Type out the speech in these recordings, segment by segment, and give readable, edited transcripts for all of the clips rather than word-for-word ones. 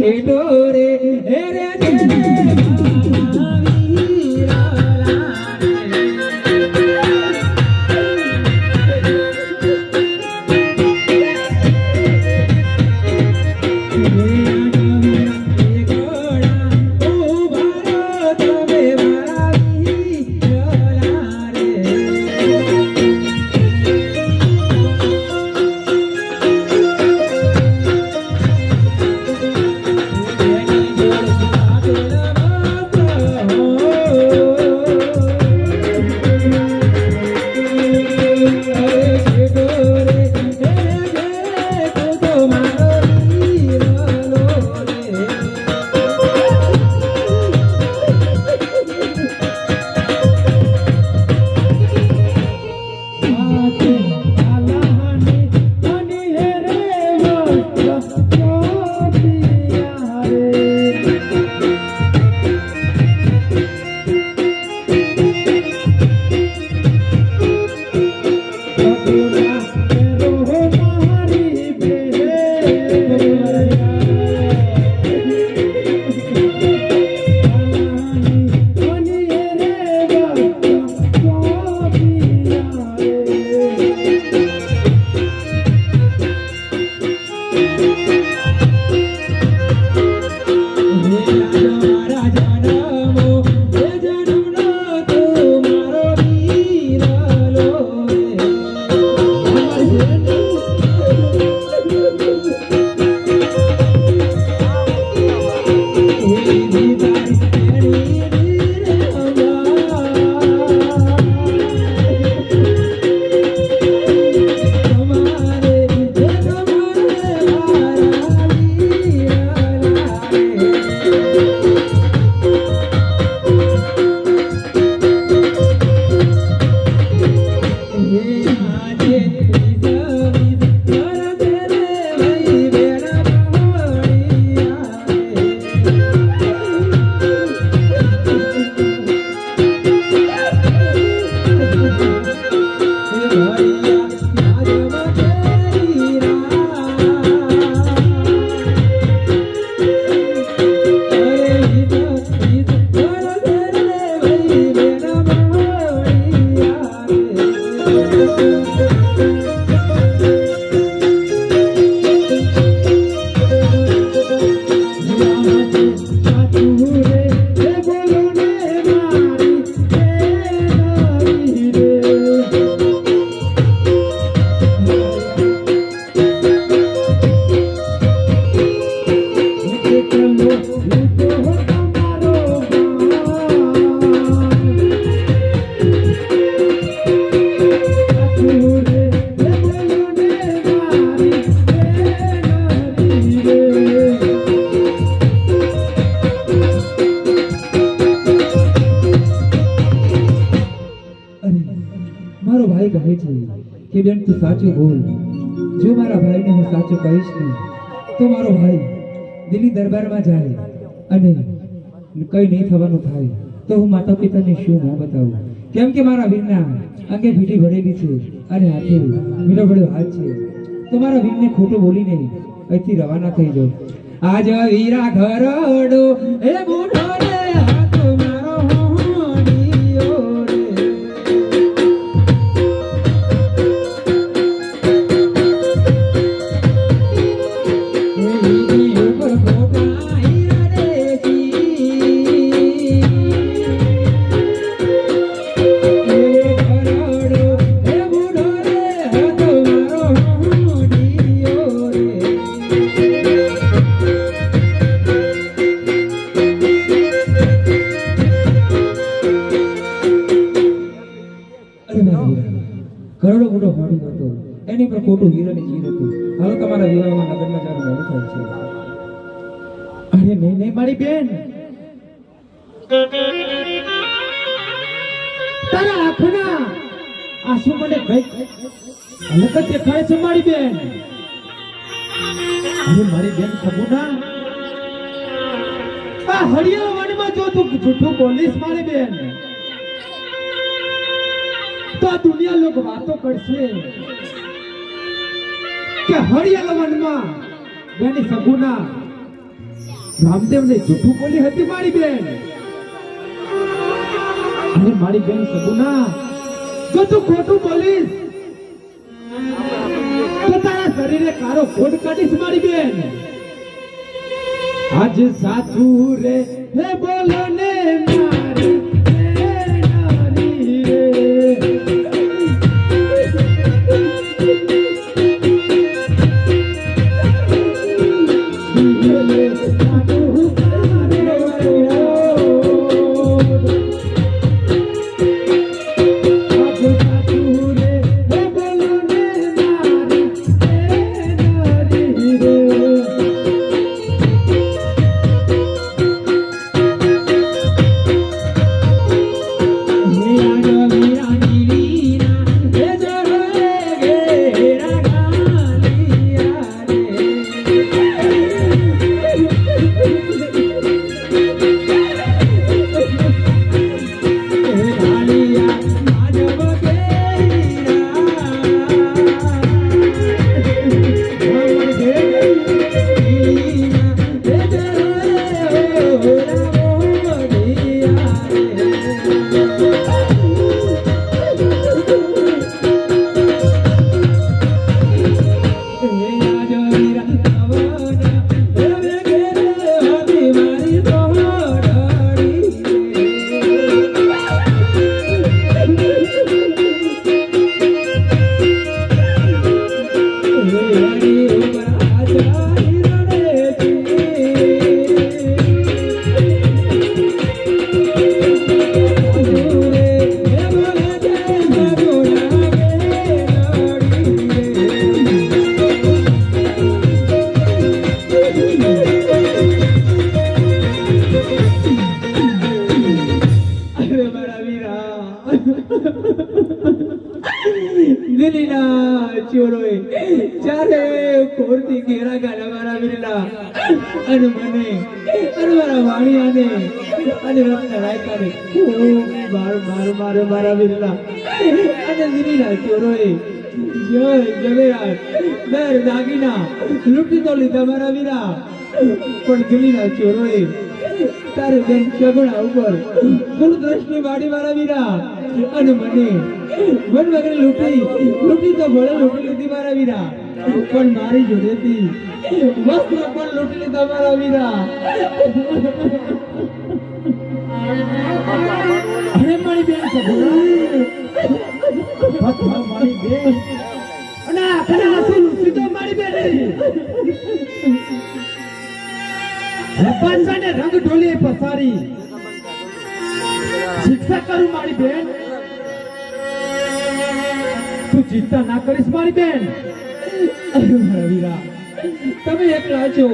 છેટો રે એ રે કે બેન તું સાચું બોલ. જો મારા ભાઈને હું સાચું કહીશ ને તો મારો ભાઈ દિલ્હી દરબારમાં જાય અને કઈ નહીં થવાનું થાય તો હું માતા પિતાને શું ના બતાવું. કેમ કે મારા વીરના અંગે ભીડી ભરેલી છે અને હાથે મીઠો ભર્યો હાથ છે. તો મારા વીરને ખોટું બોલીને અહીંથી રવાના થઈ જાઉં. આજ વીરા ઘરડો એ બુઢો રે હાથ મારો હોડિયો રે. ઘરડો મોટો હોડી હતો, એની પર ખોટું હીરાની ચીર હતું. હાલો તમારા વિવાહમાં લગ્નમાં જવાનું મોડું થાય છે. અરે નહીં નહીં મારી બેન, તારા આંખના આંસુ મને કઈ અલગ જ દેખાય છે મારી બેન. અરે મારી બેન સગુના, આ હરિયાળા વાડીમાં જો તું જૂઠું બોલીશ મારી બેન તો આ દુનિયા લોકો વાતો કરશે કે હરિયાળા વનમાં બેની સગુના રામદેવને જૂઠું બોલી હતી મારી બેન. અને મારી બેન સગુના, જો તું ખોટું બોલીશ તો તારા શરીરે કારો ખોડ કાઢીશ મારી બેન. આજ સાચું રે હે બોલો ને મારી નારી રે. દિલીના ચોરોએ ચારે કોરથી ઘેરા ગાડા મારા વીરલા અને મને અને મારા વાણિયાને અને રત્ન રાયકાને ખૂબ મારો મારા વીરલા અને દિલીના ચોરોએ જય જવેરાત દર દાગીના લૂંટી તો લીધા મારા વીરા. પણ દિલીના ચોરોએ તારે બેન સગુણા ઉપર ગુરુ દ્રષ્ટિ વાડી મારા વીરા અને મને મન વગર લૂંટી તો ભલે લૂંટી લીધી મારા વીરા, પણ મારી જોડેથી વસ્ત્ર પણ લૂંટી લીધા મારા વીરા. અરે મારી બેન સગુણા, મારી બેન અને આખરે નથી લૂંટી તો મારી બેન રપાસાને રંગ ઢોલી પસારી શિક્ષા કરું મારી બેન. તું ચિંતા ના કરીશ મારી બેન. મારા વીરા, તમે એકલા છો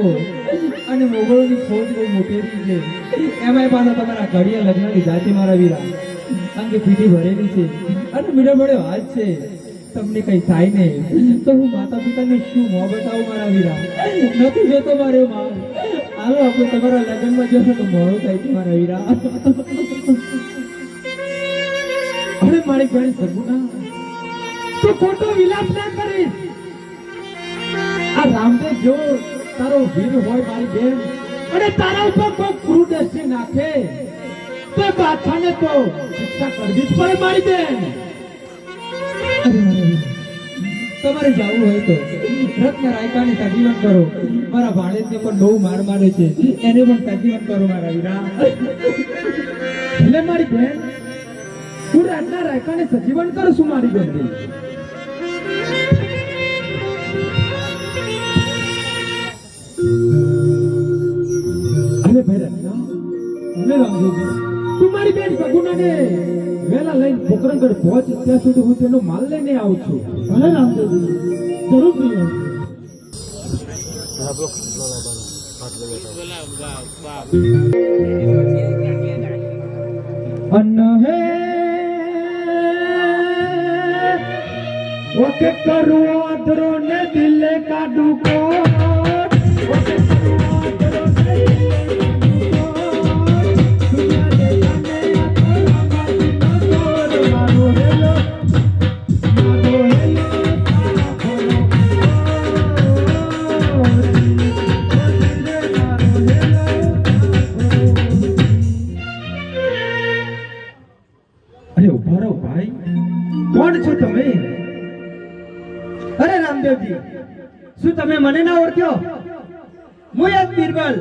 અને મોગલોની ફોજ બહુ મોટી છે. એમાંય પાછા તમારા ઘડિયા લગ્ન લીધા છે મારા વીરા. અંગે પીઠી ભરેલી છે અને મીઠો મળ્યો હાથ છે. તમને કઈ થાય ને તો હું માતા પિતાને શું મોં બતાવું મારા વીરા. નથી જોતો મારે માં. હાલો આપણે તમારા લગ્નમાં જશો તો મોડું થાય છે મારા વીરા. અરે મારી બેન સગુણા, તું ખોટો વિલાપ ના કરીશ. આ રામદેવ જો તારો વીર હોય મારી બેન અને તારા ઉપર કોઈ ક્રૂર દ્રષ્ટિ નાખે તો બાદશાહને તો શિક્ષા કરવી જ પડે મારી બેન. તમારે જવું હોય તો રત્ન રાયકાને સજીવન કરો. મારા ભાણેજને પણ બહુ માર મારે છે, એને પણ સજીવન કરો મારા વીરા. એટલે મારી બેન, હું રત્ન રાયકાને સજીવન કરું છું મારી બેન. અરે ભાઈ રત્ના, અરે રામદેવજી, તું મારી બેન સગુણાને વેલા લઈને પોકરણગઢ પહોંચ, ત્યાં સુધી હું તેનો માલ લઈને આવું છું. ભલે રામદેવજી, જરૂર પ્રિય. અન્ન હે ઓકે કરું આદરો ને દિલે કાઢું કો ઓકે કરું આદરો ને શું તમે મને ના ઓળખ્યો? હું એક બિરબલ,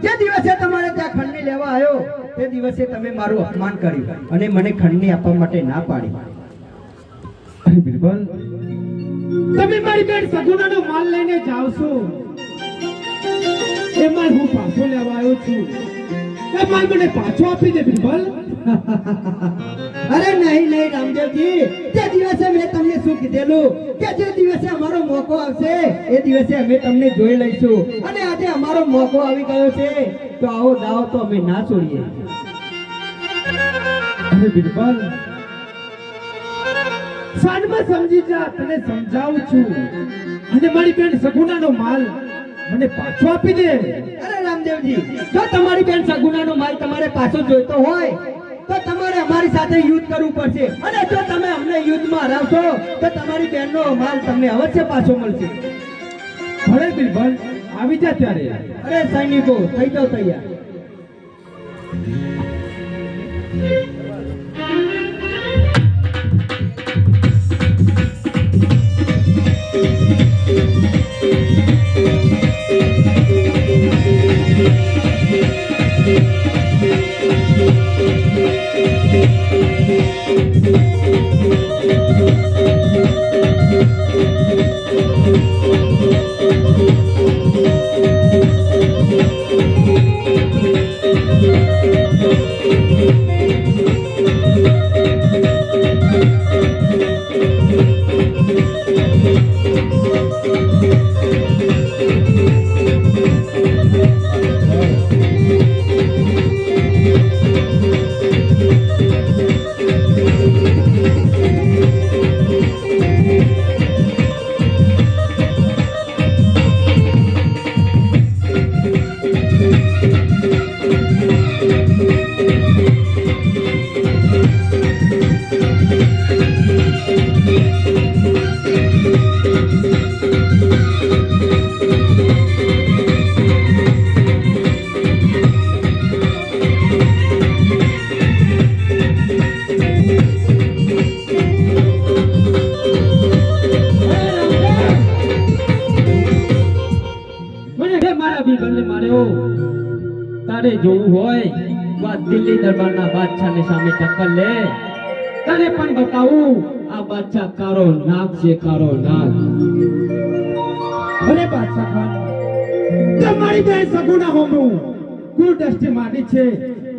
જે દિવસે તમારે ત્યાં ખંડણી લેવા આવ્યો તે દિવસે તમે મારું અપમાન કર્યું અને મને ખંડણી આપવા માટે ના પાડી. અરે બિરબલ, તમે મારી બેન સગુણાનો માલ લઈને જાવ છો, એ માલ હું પાછો લેવા આવ્યો છું. એ માલ મને પાછો આપી દે બિરબલ. અરે નહીં નહીં રામદેવજી, તે દિવસે મેં તમને શું કીધેલું કે જે દિવસે અમારો મોકો આવશે એ દિવસે અમે તમને જોઈ લઈશું, અને આજે અમારો મોકો આવી ગયો છે તો આવો દાવ તો અમે ના છોડીએ. અરે બિરબલ, સાંજમાં સમજી જા, તને સમજાવું છું, અને મારી બેન સગુણાનો માલ મને પાછો આપી દે. અરે રામદેવજી, જો તમારી બેન સગુણાનો માલ તમારે પાછો જોઈતો હોય તો તમારે અમારી સાથે યુદ્ધ કરવું પડશે, અને જો તમે અમને યુદ્ધમાં હરાવશો તો તમારી બેનનો માલ તમને અવશ્ય પાછો મળશે. ભલે બિરબલ, આવી જા ત્યારે. અરે સૈનિકો, થઈ જાઓ તૈયાર. તારે જોવું હોય તો આ દિલ્હી દરબારના બાદશાહને સામે ટક્કર લે. તને પણ બતાવું આ બાદશાહ કારો નાગ છે, કારો નાગ. અરે બાદશાહ ખાન, તમારી બેન સગુણા હોમું ગુડ દસ્તી માંડી છે,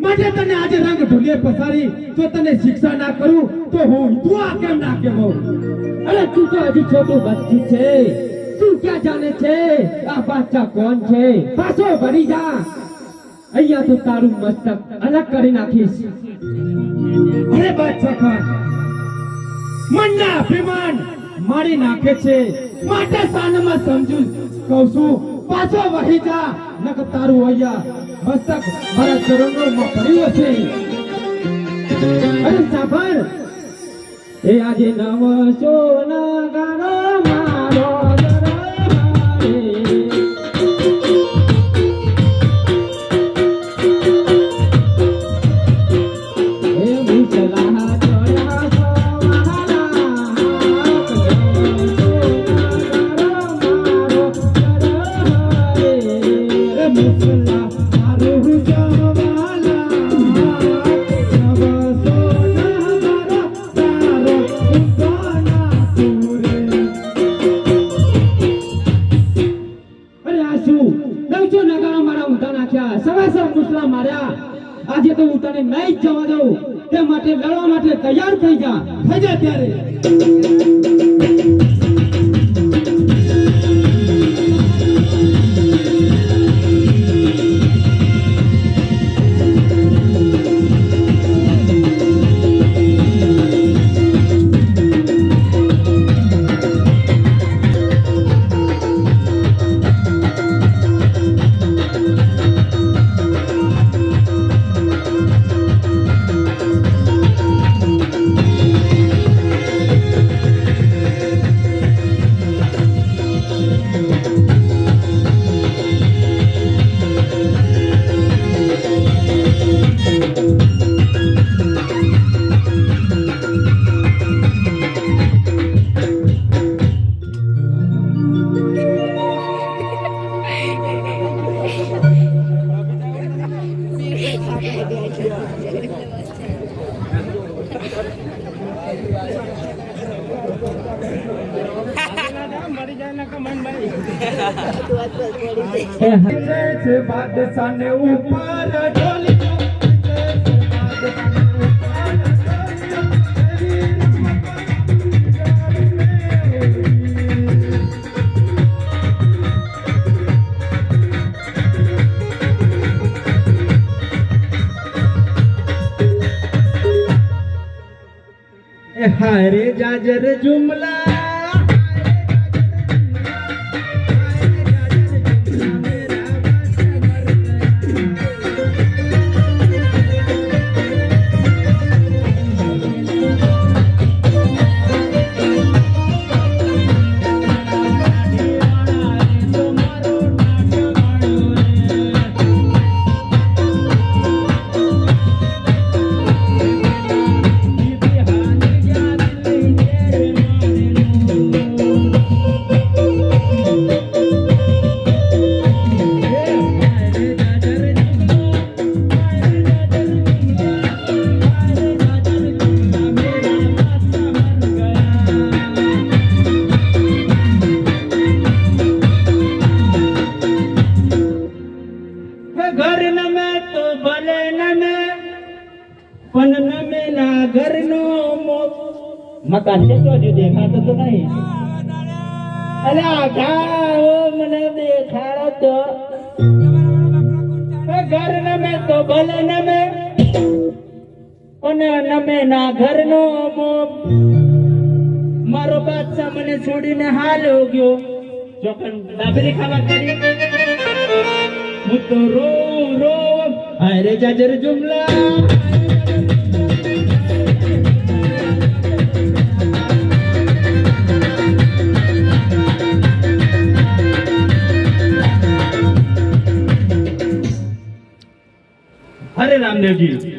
માટે તને આજે રંગ ઢોલીએ પસારી જો તને શિક્ષા ના કરું તો હું તું આ કેમ ના કહેવો? અરે તું તો હજી છોટું બચ્ચું છે, તું ક્યાં જાણે છે આ બાદશાહ કોણ છે? પાછો ભરી જા, અહીંયા તો તારું મસ્તક અલગ કરી નાખીશ. અરે બાદશાહ ખાન, મનના અભિમાન મારી નાખે છે, માટે સાનમાં સમજુ કહું છું, પાછો વહી જા, નકર તારું અહીંયા મસ્તક મારા ચરણોમાં પડ્યું હશે. અરે સાંભળ, એ આજે નવ સોના ગાનો મારો આજે તો હું તને નહીં જવા દઉં, તે માટે લડવા માટે તૈયાર થઈ જા ત્યારે. એ હા. બાદશાહને ઉપર ઢોલી હારે જાજર જુમલા ઘર નમે તો ભલે નમે પણ નમે ના ઘરનો મકાન કેટલો જ દેખાતો તો નહીં અલ્યા ઘાઓ મને દેખાડો તો ઘર નમે તો ભલે નમે પણ નમે ના ઘરનો મારો બાદશાહ મને છોડીને હાલ્યો ગયો ચોકન ડાબરી ખાવા કરી હું તો રો રો અરે જાજર જુમલા અરે રામદેવજી